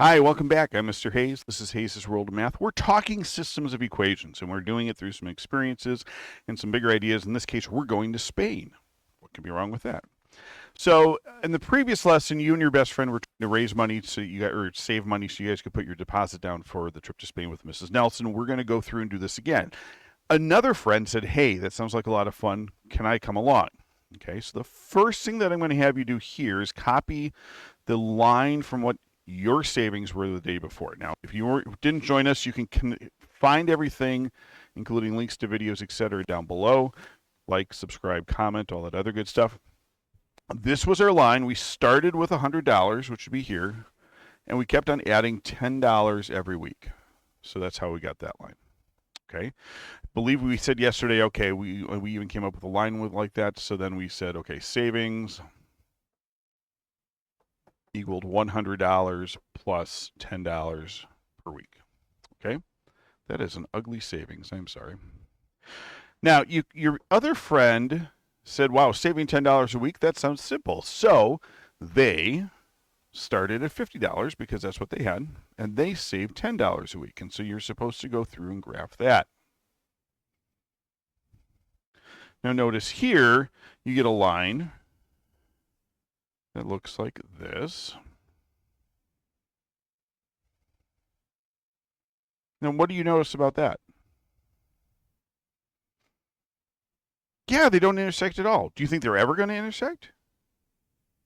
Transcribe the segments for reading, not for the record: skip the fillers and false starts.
Hi, welcome back. I'm Mr. Hayes. This is Hayes' World of Math. We're talking systems of equations, and we're doing it through some experiences and some bigger ideas. In this case, we're going to Spain. What can be wrong with that? So, in the previous lesson, you and your best friend were trying to raise money so you guys, or save money so you guys could put your deposit down for the trip to Spain with Mrs. Nelson. We're going to go through and do this again. Another friend said, "Hey, that sounds like a lot of fun. Can I come along?" Okay, so the first thing that I'm going to have you do here is copy the line from what your savings were the day before. Now, if you didn't join us, you can find everything, including links to videos, etc., down below. Like, subscribe, comment, all that other good stuff. This was our line. We started with $100, which would be here, and we kept on adding $10 every week. So that's how we got that line. Okay. I believe we said yesterday, okay, we even came up with a line like that. So then we said, okay, savings equaled $100 plus $10 per week. Okay. That is an ugly savings. I'm sorry. Now, your other friend said, wow, saving $10 a week, that sounds simple. So they started at $50 because that's what they had, and they saved $10 a week. And so you're supposed to go through and graph that. Now notice here, you get a line that looks like this. Now, what do you notice about that? Yeah, they don't intersect at all. Do you think they're ever going to intersect?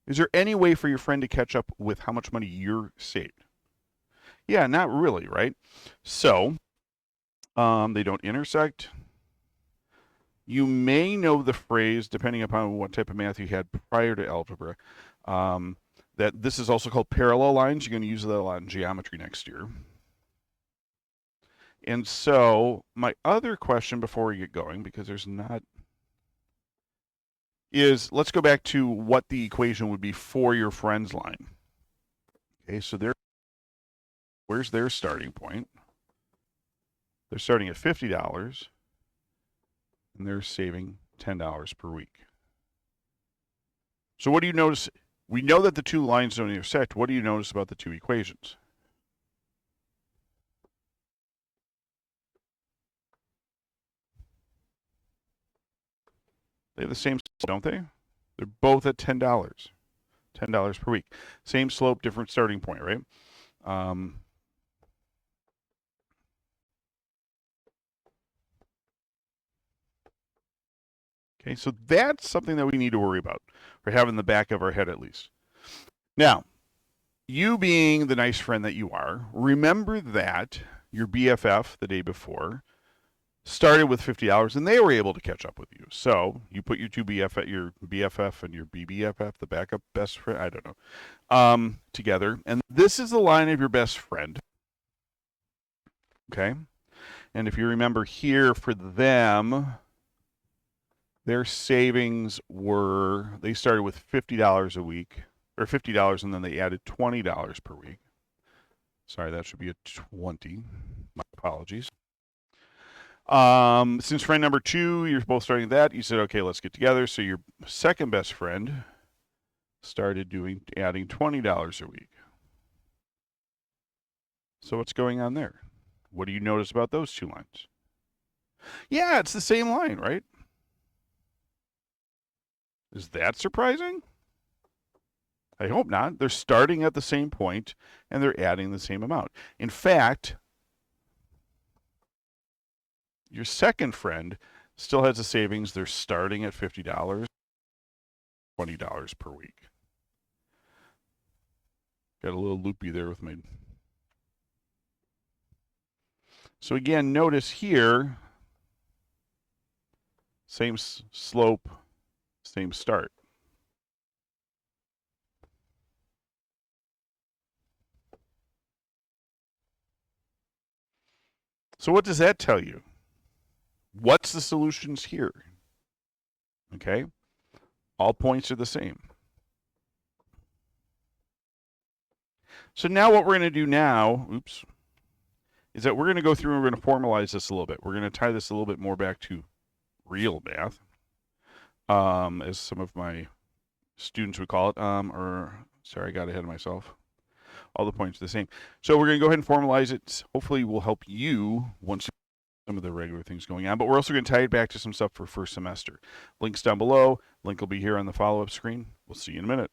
Is there any way for your friend to catch up with how much money you're saved? Yeah, not really, right? So, they don't intersect. You may know the phrase, depending upon what type of math you had prior to algebra, that this is also called parallel lines. You're going to use that a lot in geometry next year. And so my other question before we get going, because there's not, is let's go back to what the equation would be for your friend's line. Okay, so where's their starting point? They're starting at $50, and they're saving $10 per week. So what do you notice? We know that the two lines don't intersect. What do you notice about the two equations? They have the same slope, don't they? They're both at $10. $10 per week. Same slope, different starting point, right? Okay, so that's something that we need to worry about, or have in the back of our head at least. Now, you being the nice friend that you are, remember that your BFF the day before started with $50 and they were able to catch up with you. So you put your two BFF, your BFF and your BBFF, the backup best friend, I don't know, together. And this is the line of your best friend. Okay. And if you remember here for them, their savings were, they started with $50 a week, or $50, and then they added $20 per week. Sorry, that should be a 20. My apologies. Since friend number two, you're both starting that, you said, okay, let's get together. So your second best friend started adding $20 a week. So what's going on there? What do you notice about those two lines? Yeah, it's the same line, right? Is that surprising? I hope not. They're starting at the same point and they're adding the same amount. In fact, your second friend still has a savings. They're starting at $50, $20 per week. Got a little loopy there with my. So again, notice here, same slope, same start. So what does that tell you? What's the solutions here? Okay, all points are the same. So now what we're going to do now, is that we're going to go through and we're going to formalize this a little bit. We're going to tie this a little bit more back to real math, as some of my students would call it, sorry, I got ahead of myself. all the points are the same. So we're going to go ahead and formalize it. Hopefully we'll help you once some of the regular things going on, but we're also going to tie it back to some stuff for first semester. Links down below. Link will be here on the follow-up screen. We'll see you in a minute.